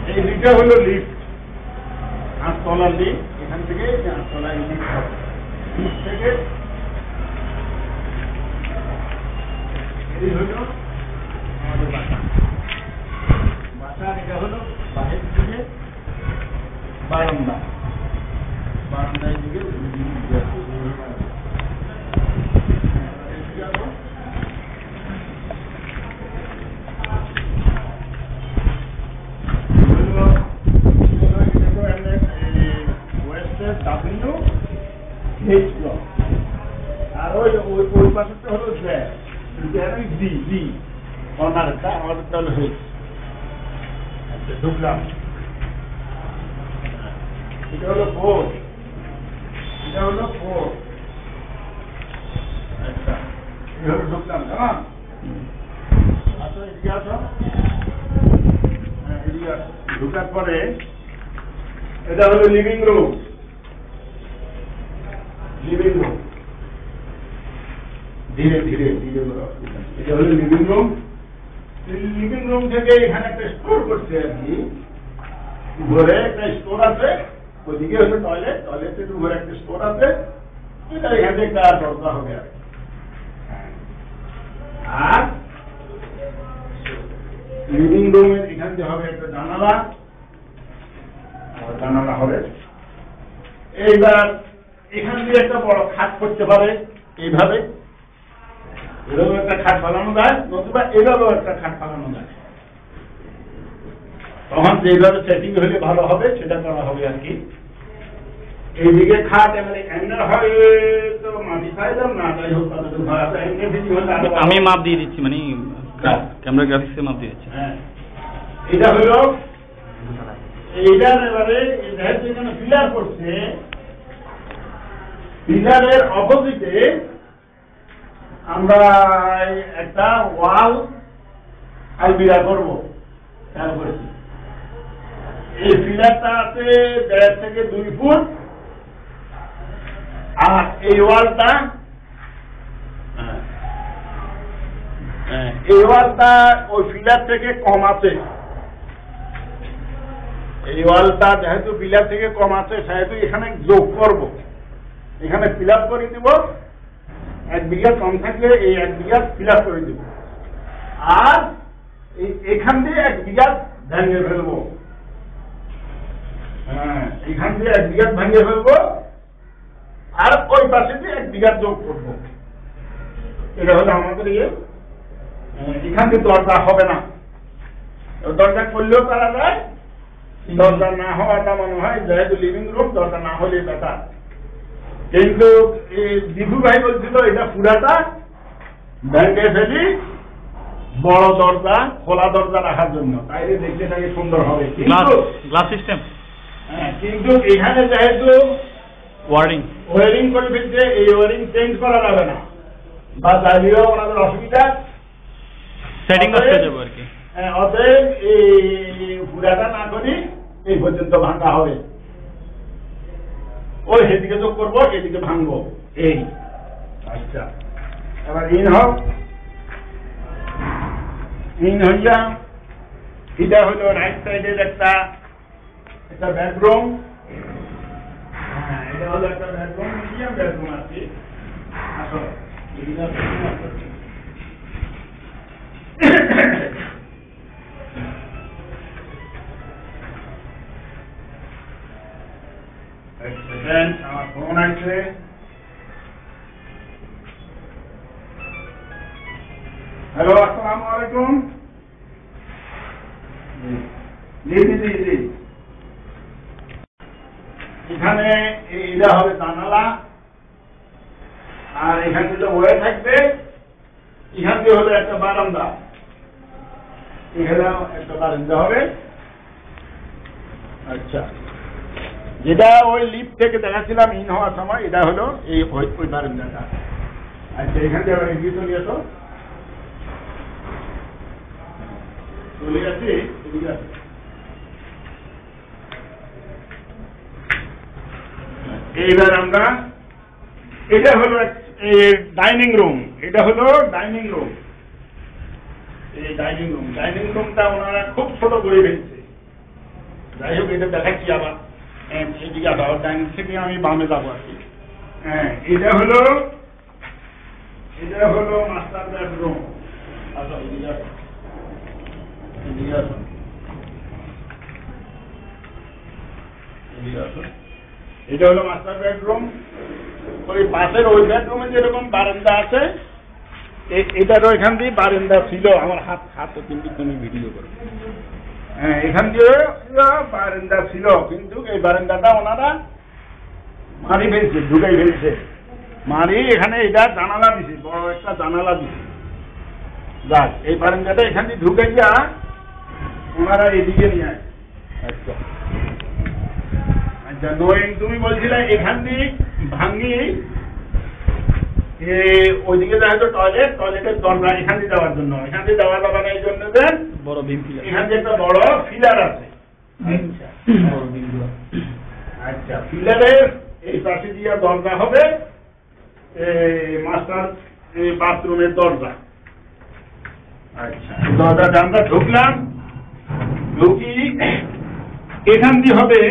এই লিফটটা হলো লিফট, 8 তলার লিফট। এখান থেকে 8 তলায় লিফট হবে। লিফট থেকে এই হলো আমাদের বাসা। বাসার এটা হলো বাহির থেকে বারান্দা। বারান্দায় দিকে আর ওই ওই পাশেরটা হলো ডি কর্নারটা, আমাদেরটা হলো হেচ। আচ্ছা, ঢুকলাম। এটা হলো 4, এটা হলো 4। আচ্ছা, এটা হলো ঢুকলাম। কেমন আসো, এদিকে আসো। হ্যাঁ, এদিকে আসো। ঢুকার পরে এটা হলো লিভিং রুম। লিভিং রুম ধীরে ধীরে ধীরে এটা হলো লিভিং রুম। লিভিং রুম থেকে এখানে একটা স্টোর করছে আর কি, ঘরে একটা স্টোর আছে। ওইদিকে হলো টয়লেট, টয়লেটের ঘরে একটা স্টোর আছে। এটা এখানে একটা দরজা হবে। আর লিভিং রুমের এখান থেকে হবে একটা জানালা, জানালা হবে। এইবার এখান দিয়ে একটা বড় খাট করতে পারে, এইভাবে এভাবে একটা খাট ফালানো যায়, নতুবা এভাবেও একটা খাট ফালানো যায়। তখন যেভাবে সেটিং হলে ভালো হবে সেটা করা হবে আর কি। এইদিকে খাট এবারে এমনি হয় তো মাটি চাইলাম না, যাই হোক আমি মাপ দিয়ে দিচ্ছি, মানে ক্যামেরা গ্রাফিক্সে মাপ দিয়ে দিচ্ছি। হ্যাঁ, এটা হলো এইটার এবারে যেখানে পিলার করছে, পিলারের অপোজিটে আমরা একটা ওয়াল আলমিরা করবো, খেয়াল করেছি। এই পিলারটা আছে 1.5 থেকে 2 ফুট, আর এই ওয়ালটা ওই পিলার থেকে কম আছে। এই ওয়ালটা যেহেতু পিলার থেকে কম আছে সেহেতু এখানে যোগ করব, এখানে ফিল আপ করে দিব। 1 বিঘা কম থাকলে এই 1 বিঘা ফিল আপ করে দিব, আর এখান দিয়ে 1 বিঘা ভেঙে ফেলবো। হ্যাঁ, এখান দিয়ে 1 বিঘা ভেঙে ফেলবো, আর ওই পাশে দিয়ে 1 বিঘা যোগ করবো। এটা হলো আমাদের ইয়ে। এখান দিয়ে দরজা হবে না, দরজা করলেও করা যায়। দরজা না হওয়াটা মনে হয় যেহেতু লিভিং রুম, দরজা না হলে বেটার। কিন্তু দিঘু ভাই বলছিল এটা পুরাটা ভেঙে ফেলি বড় দরজা, খোলা দরজা রাখার জন্য, তাইলে দেখতে থাকে সুন্দর হবে। Glass system. হ্যাঁ, কিন্তু এখানে যেহেতু ওয়ারিং করে ফেলছে, এই ওয়ারিং চেঞ্জ করা যাবে না, বা চাইলেও ওনাদের অসুবিধা, সেটিং করতে যাবো আর কি। অতএব এই পুরাটা না করি, এই পর্যন্ত ভাঙা হবে। ওই সেদিকে যোগ করবো, এদিকে ভাঙবো, এই। আচ্ছা, এবার ইন হোক, ইন হইয়া এটা হলো রাইট সাইডের একটা বেডরুম। হ্যাঁ, এটা হলো একটা বেডরুম, মিডিয়াম বেডরুম আর কি। আসলে আমার ফোন আছে। হ্যালো, আসসালামু আলাইকুম। জি জি জি জি, এখানে এটা হবে জানালা, আর এখান থেকে ওয়ে থাকবে। এখান থেকে হলো একটা বারান্দা, এখানেও একটা বারান্দা হবে। আচ্ছা, যেটা ওই লিফট থেকে দেখাচ্ছিলাম ইন হওয়ার সময়, এটা হলো এই ওই বারান্দাটা। আচ্ছা, এখান থেকে এগিয়ে চলে আসো, চলে যাচ্ছি, এদিকে আসো। এইবার আমরা, এটা হলো ডাইনিং রুম, এটা হলো ডাইনিং রুম। এই ডাইনিং রুমটা ওনারা খুব ছোট করে ফেলছে। যাই হোক এটা দেখাচ্ছি আবার এদিকে আবার ডাইন থেকে আমি বামে যাবো আর কি। হ্যাঁ, এটা হলো মাস্টার বেডরুম। আচ্ছা এদিকে আসুন, এদিকে আসুন, এদিকে আসুন। এটা হলো মাস্টার বেডরুম। ওই পাশের ওই বেডরুমে যেরকম বারান্দা আছে, এটারও এখান দিয়ে বারান্দা ছিল। আমার হাত কিন্তু তুমি ভিডিও করো। হ্যাঁ, এখান দিয়ে বারান্দা ছিল, কিন্তু এই বারান্দাটা ওনারা মারি ফেলছে, ঢুকাই ফেলছে। মারি এখানে এটা জানালা দিছে, বড় একটা জানালা দিছে। যাক, এই বারান্দাটা এখান দিয়ে ঢুকাই যা ওনারা এদিকে নিয়ে আসে। আচ্ছা আচ্ছা, নোয়েন তুমি বলছিলে এখান দিয়ে ভাঙ্গি ওইদিকে যা হয়তো টয়লেটের দরজা এখান দিয়ে দেওয়ার জন্য, এখান দিয়ে দেওয়া যাবে না এই জন্য দেন বড় বিম ফিলার, এখান দিয়ে একটা বড় ফিলার আছে। আচ্ছা, ফিলারের এই পাশে দিয়ে দরজা হবে মাস্টার বাথরুমের দরজা। আচ্ছা, দরজাটা আমরা ঢুকলাম, ঢুকি এখান দিয়ে হবে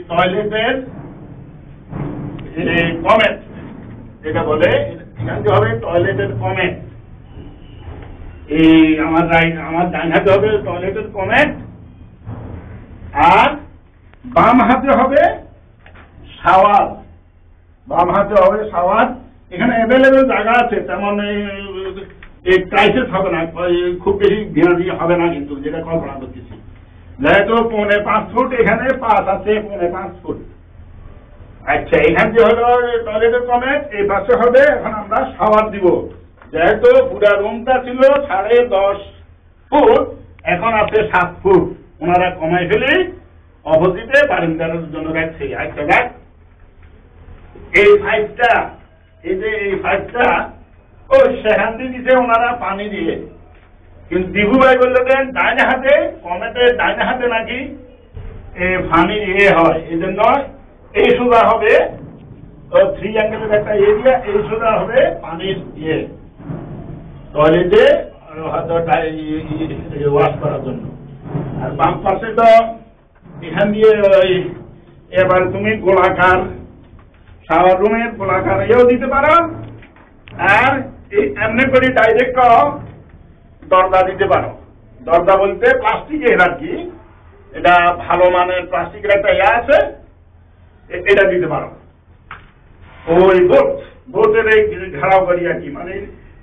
টয়লেটের কমেট, যেটা বলে এখান দিয়ে হবে টয়লেটের কমেট। এই আমার ডাইন হাতে হবে টয়লেটের কমেট, আর বাম হাতে হবে শাওয়ার। বাম হাতে হবে শাওয়ার। এখানে অ্যাভেলেবেল জায়গা আছে, তেমন এই ক্রাইসিস হবে না, খুব বেশি ঘেরা দিয়ে হবে না, কিন্তু যেটা কল্পনা করতেছি। যেহেতু 4.5 ফুট, এখানে 5 আছে 4.5 ফুট। আচ্ছা, এখান দিয়ে হলো টয়লেটের কমেট, এই পাশে হবে এখন আমরা শাওয়ার দিব। যেহেতু পুরা রুমটা ছিল 10.5 ফুট, এখন আছে 7 ফুট। ওনারা কমাই ফেলে অপোজিটে বারান্দার জন্য রাখছে। আচ্ছা দেখ, এই পাইপটা ও সেখান দিয়ে দিতে ওনারা পানি দিয়ে, কিন্তু দিবু ভাই বললো দেন ডাইনে হাতে, কমেটের ডাইনে হাতে নাকি পানি হয়, এই জন্য এই সোজা হবে 3 অ্যাঙ্গেলের একটা এরিয়া, এই সোজা হবে পানির টয়লেটে ওয়াশ করার জন্য। আর বাম পাশে তো এখান দিয়ে এবার তুমি গোলাকার শাওয়ার রুমের গোলাকার দিতে পারো, আর এমনি করে ডাইরেক্ট দরজা দিতে পারো। দরজা বলতে প্লাস্টিকের আর কি, এটা ভালো মানের প্লাস্টিকের একটা আছে, এটা দিতে পারো। ওই বোটের এই ঘেরাও করি আর কি, মানে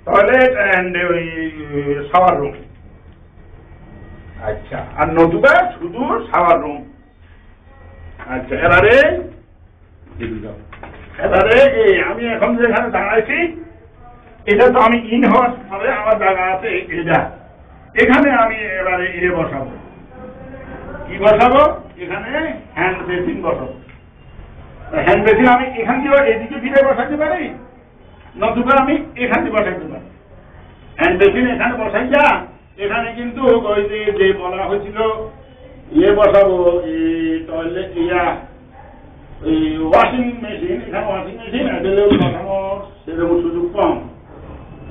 টয়লেট অ্যান্ড ওই শাওয়ার রুম। আচ্ছা, আর নতুবা শুধু শাওয়ার রুম। আচ্ছা, এবারে আমি এখন যেখানে দাঁড়াইছি, এটা তো আমি ইন হওয়ার পরে আমার জায়গা আছে এটা, এখানে আমি এবারে বসাবো। কি বসাবো? এখানে হ্যান্ড বেসিন বসাবো। হ্যান্ড বেসিন আমি এখান দিয়ে এদিকে ফিরে বসাতে পারি, নতুবা আমি এখান দিয়ে বসাতে পারি। হ্যান্ড বেসিন এখানে বসাই যা, এখানে কিন্তু ওই যে বলা হয়েছিল বসাবো টয়লেট ওয়াশিং মেশিন, এখানে ওয়াশিং মেশিন অ্যাভেলেবল বসানোর সেরকম সুযোগ কম।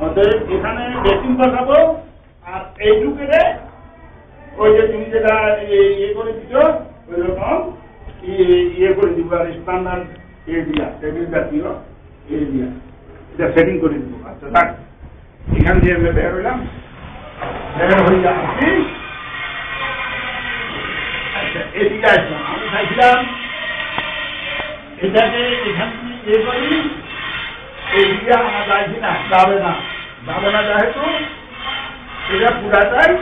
অতএব এখানে বেসিন বসাবো, আর এইটুকু ওই যে তুমি যেটা করে দিচ্ছ ওই রকম করে দিব, আর স্ট্যান্ডার্ড এরিয়া টেবিল জাতীয় এরিয়া এটা সেটিং করে দিব। আচ্ছা থাক, এখান দিয়ে আমরা বের হইলাম, বের হয়ে আসছি। আচ্ছা, এদিকে আসলাম, আমি চাইছিলাম এটাকে এখান থেকে করি, এইদিকে আমার যাইছি না, যাবে না যেহেতু এটা পুরাটাই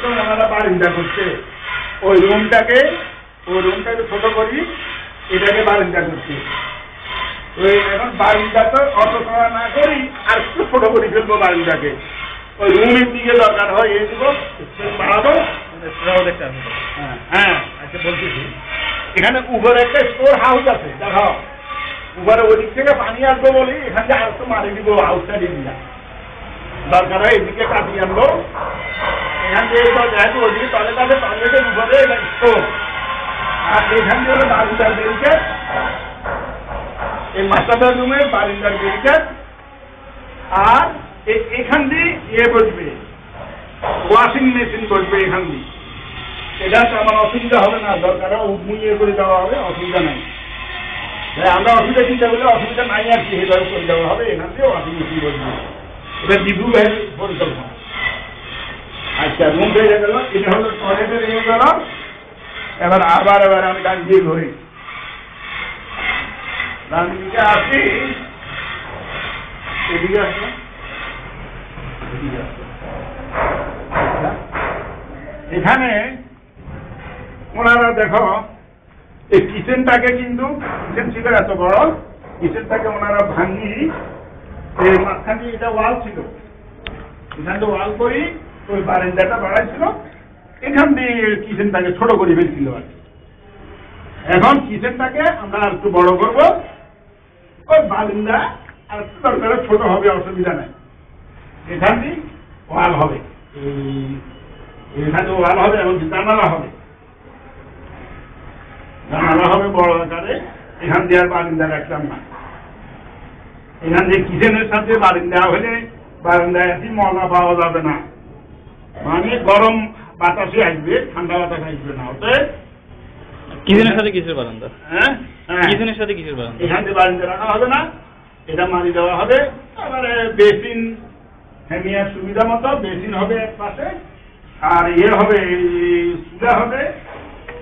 ওনারা বারিন্দা করছে। ওই রুমটাকে ছোট করি, এটাকে বারিন্দা করছে। ওই এখন বারিন্দা তো অত করা না করি, আর একটু ছোট করে ফেলবো বারিন্দাকে। ওই রুমের দিকে দরকার হয় এই দিব, বাড়াবো। হ্যাঁ, আচ্ছা বলতেছি, এখানে উপরে একটা স্টোর হাউস আছে, দেখো উপরে ওদিক থেকে পানি আসবো বলি, এখান থেকে আর একটু মারি দিব আউটসাইড এরিয়া। দরকার হয় এদিকে কাটিয়ে আনবো, এখান থেকে যেহেতু ওদিকে টয়লেট আছে, টয়লেটের উপরে স্টোর, আর এখান থেকে হলো বারিন্দার ব্যারিকেড, এই মাস্টার বেডরুমের বারিন্দার ব্যারিকেড। আর এখান দিয়ে বসবে ওয়াশিং মেশিন বসবে এখান দিয়ে। এটা তো আমার অসুবিধা হবে না, দরকার মুইয়ে করে দেওয়া হবে, অসুবিধা নাই। আমরা অসুবিধা চিন্তা করলে অসুবিধা নাই আর কি, এভাবে করে দেওয়া হবে, এখান থেকে ওয়াশিং মেশিন বসবে। এটা বিভু ভাইয়ের পরিকল্পনা। আচ্ছা, রুম হয়ে গেল, এটা হলো টয়লেটের হয়ে গেল। এবার এবার আমি ডান দিয়ে ধরি, ডান দিকে আসি, এদিকে আসো, এখানে ওনারা দেখো এই কিচেনটাকে কিন্তু, কিচেন ছিল এত বড়, কিচেনটাকে ওনারা ভাঙি, এই মাঝখানে এটা ওয়াল ছিল, এখান থেকে ওয়াল করি, ওই বারান্দাটা বাড়াইছিল, এখান দিয়ে কিচেনটাকে ছোট করে ফেলছিল আর কি। এখন কিচেনটাকে আমরা আর একটু বড় করব, ওই বারান্দা আর একটু দরকার ছোট হবে, অসুবিধা নাই। এখান দিয়ে ওয়াল হবে, এখানে ওয়াল হবে এবং জানালা হবে, জানালা হবে বড় আকারে। এখান দিয়ে আর বারান্দা রাখলাম না, এখান দিয়ে কিচেনের সাথে বারান্দা হলে বারান্দায় আসি মজা পাওয়া যাবে না, মানে গরম বাতাসে আসবে, ঠান্ডা বাতাস আসবে না। ওতে কিচেনের সাথে কিসের বারান্দা? হ্যাঁ, কিচেনের সাথে কিসের বারান্দা? এখান থেকে বারান্দা রাখা হবে না, এটা মারি দেওয়া হবে। তারপরে বেসিন হেমিয়ার সুবিধা মতো বেসিন হবে এক পাশে, আর হবে সুবিধা হবে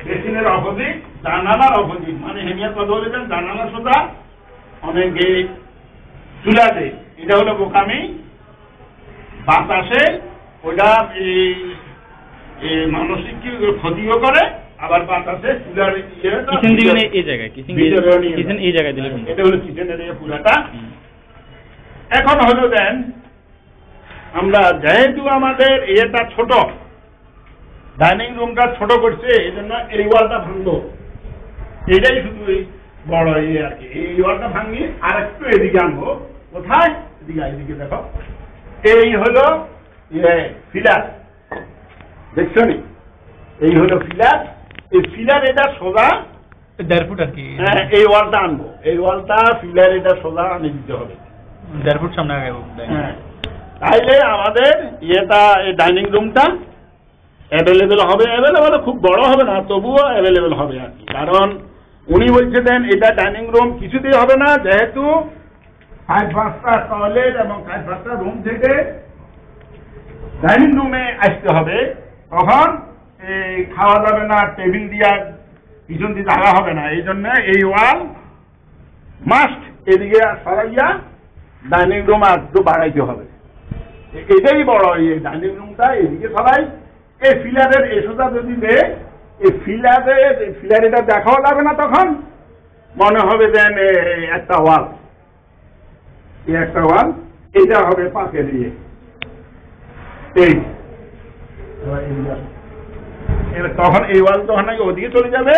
বেসিনের অপোজিট, জানালার অপোজিট, মানে হেমিয়ার কথা বলেছেন জানালা সোজা, অনেকে চুলাতে, এটা হলো বোকামি, বাতাসে ওটা মানসিক ক্ষতিও করে, আবার বাতাসে চুলার কিচেন দিবেন এই জায়গায়, কিচেন এই জায়গায় দিলে, এটা হলো কিচেনের এই পুরাটা। এখন হলো দেন আমরা যেহেতু আমাদের এটা ছোট, ডাইনিং রুমটা ছোট করছে, এই জন্য এই ওয়ালটা ভাঙবো, এটাই শুধু বড় ইয়ে আর কি। এই ওয়ালটা ভাঙি আর একটু এদিকে আনবো, কোথায়? এদিকে দেখো, এই হলো ফিলার, দেখছো নি? এই হলো ফিলার, এই ফিলার এটা সোজা 1.5 ফুট আর কি। হ্যাঁ, এই ওয়ালটা আনবো, এই ওয়ালটা ফিলার এটা সোজা আনে দিতে হবে, 1.5 ফুট সামনে আগে। হ্যাঁ, তাইলে আমাদের ইয়েটা এই ডাইনিং রুমটা অ্যাভেলেবেল হবে, অ্যাভেলেবেল খুব বড় হবে না, তবুও অ্যাভেলেবেল হবে আর কি। কারণ উনি বলছে দেন এটা ডাইনিং রুম কিছুতেই হবে না, যেহেতু 5-5টা টয়লেট এবং 5-5টা রুম থেকে ডাইনিং রুমে আসতে হবে, তখন এই খাওয়া যাবে না, টেবিল দিয়া পিছন দিয়ে জায়গা হবে না, এই জন্য এই ওয়াল মাস্ট এদিকে সরাইয়া ডাইনিং রুম আর একটু বাড়াইতে হবে। এটাই বড়, এই ডাইনিং রুমটা এদিকে সবাই এই ফিলারের এসোটা যদি দেয়, এই ফিলার এটা দেখাও যাবে না, তখন মনে হবে যেন একটা ওয়াল, এই একটা ওয়াল, এটা হবে পাশে দিয়ে, এই তখন এই ওয়াল তখন নাকি ওদিকে চলে যাবে,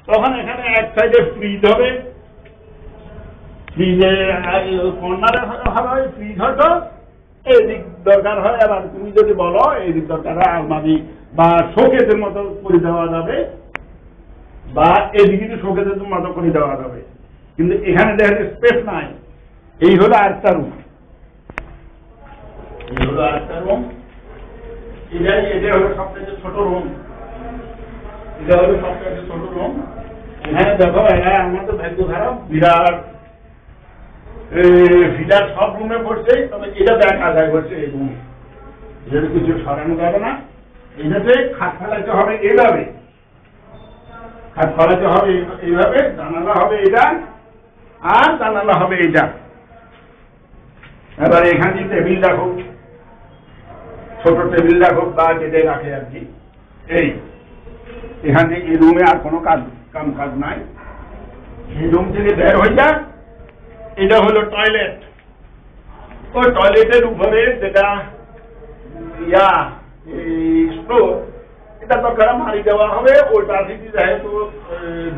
তখন এখানে এক সাইডে ফ্রিজ হবে, ফ্রিজে কর্নারে হবে ফ্রিজ, হয়তো এই দিক দরকার হয়, আবার তুমি যদি বলো এই দিক দরকার হয় আলমারি বা শোকেসের মতো করে দেওয়া যাবে, বা এদিকে শোকেসের মতো করে দেওয়া যাবে, কিন্তু এখানে দেখেন স্পেস নাই। এই হলো আরেকটা রুম, এই হলো আরেকটা রুম, এটা হলো সবথেকে ছোট রুম, এটা হলো সবথেকে ছোট রুম। এখানে দেখো, আমাদের ভাগ্য খারাপ, বিরাট ফিলার সব রুমে পড়ছে, তবে এটা দেখা যায় বলছে এই রুম, এটা কিছু সরানো যাবে না, এটাতে খাট ফেলাইতে হবে এইভাবে, খাট ফেলাইতে হবে এইভাবে, জানালা হবে এটা আর জানালা হবে এটা। এবার এখানে টেবিল রাখো, ছোট টেবিল রাখো বা যেটা রাখে আর কি, এই এখানে এই রুমে আর কোনো কাজ নাই, এই রুম থেকে বের হয়ে যায়, এটা হলো টয়লেট। ওই টয়লেটের উপরে যেটা স্টোর, এটা দরকার মারি দেওয়া হবে, ওইটা থেকে যেহেতু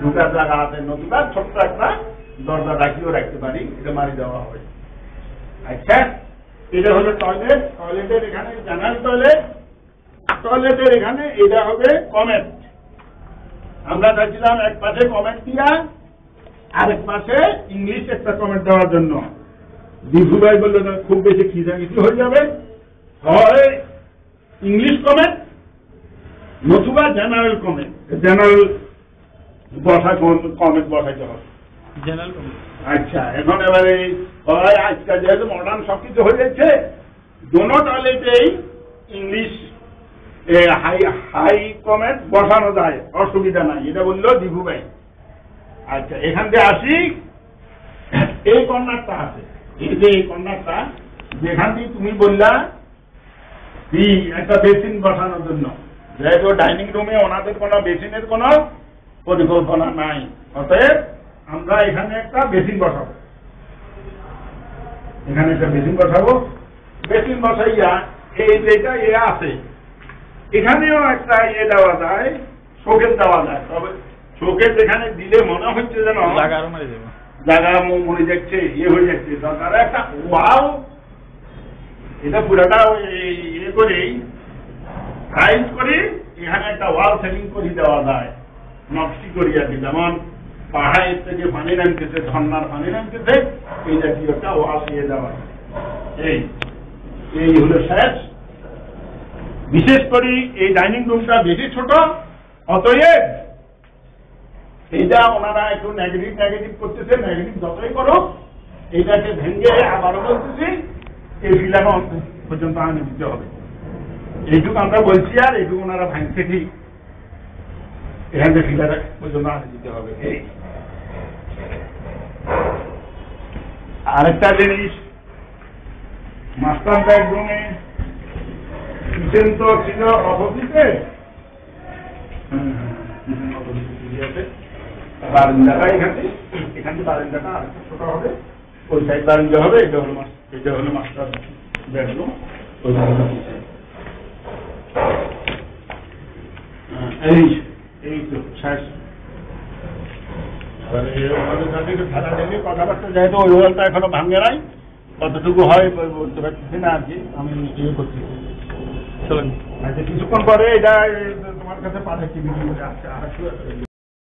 ঢুকার জায়গা আছে, নতুবা ছোট্ট একটা দরজা রাখিও রাখতে পারি, এটা মারি দেওয়া হবে। আচ্ছা, এটা হলো টয়লেট, টয়লেটের এখানে জেনারেল টয়লেট, টয়লেটের এখানে এটা হবে কমেন্ট। আমরা চাইছিলাম এক পাশে কমেন্ট দিয়া আরেক পাশে ইংলিশ একটা কমেন্ট দেওয়ার জন্য। দিঘু ভাই বললো খুব বেশি খিজাখিচি হয়ে যাবে, হয় ইংলিশ কমেন্ট নতুবা জেনারেল কমেন্ট। জেনারেল কমেন্ট বসাইতে হবে। General comment. আচ্ছা, এখন এবারে আজকাল যেহেতু মডার্ন সবকিছু হয়ে যাচ্ছে, দোনো টয়লেটেই ইংলিশ হাই কমেন্ট বসানো যায়, অসুবিধা নাই, এটা বললো দিবু ভাই। আচ্ছা, এখান থেকে আসি, এই কর্নারটা আছে, এই যে এই কর্নারটা যেখান থেকে তুমি বললা একটা বেসিন বসানোর জন্য, যেহেতু ডাইনিং রুমে ওনাদের কোনো বেসিনের কোনো পরিকল্পনা নাই, অতএব আমরা এখানে একটা বেসিন বসাবো। এখানে একটা বেসিন বসাবো। বেসিন বসাইয়া এই যেটা আছে এখানেও একটা দেওয়া যায়, শোকেস দেওয়া যায়। তবে শোকেস এখানে দিলে মনে হচ্ছে যেন জায়গা মরে যাচ্ছে, হয়ে যাচ্ছে। দরকার একটা ওয়াল, এটা পুরাটা করেই টাইলস করে এখানে একটা ওয়াল সেটিং করে দেওয়া যায়, নকশি করি আর কি। যেমন পাহাড়ের থেকে পানি নামতেছে, ঝর্ণার পানি নামতেছে, এই জাতীয় একটা ওয়াল দেওয়া। এই হলো শেষ। বিশেষ করে এই ডাইনিং রুমটা বেশি ছোট, অতএব এইটা ওনারা একটু নেগেটিভ করতেছে। নেগেটিভ যতই করো, এইটাকে ভেঙে আবারও বলতেছি এই ফিলানো পর্যন্ত আনে দিতে হবে। এইটুকু আমরা বলছি, আর এইটুকু ওনারা ভাঙছে ঠিক, এখান থেকে ফিলার পর্যন্ত আনে দিতে হবে। আরেকটা জিনিস, মাস্টার বেডরুমে কিচেন তো ছিল অপোজিটে, বারান্দাটা এখানে বারান্দাটা আরেকটু ছোট হবে, ওই সাইড বারান্দা হবে। এটা হলো মাস্টার বেডরুম। এই তো শেষ। ওনাদের সাথে একটু ধারা দেখে কথাবার্তা, যেহেতু ওই ওয়ালটা এখনো ভাঙে নাই, কতটুকু হয় বলতে পারছি না আর কি, আমি করছি। চলেন, আচ্ছা, কিছুক্ষণ পরে এটা তোমার কাছে পাঠাচ্ছি।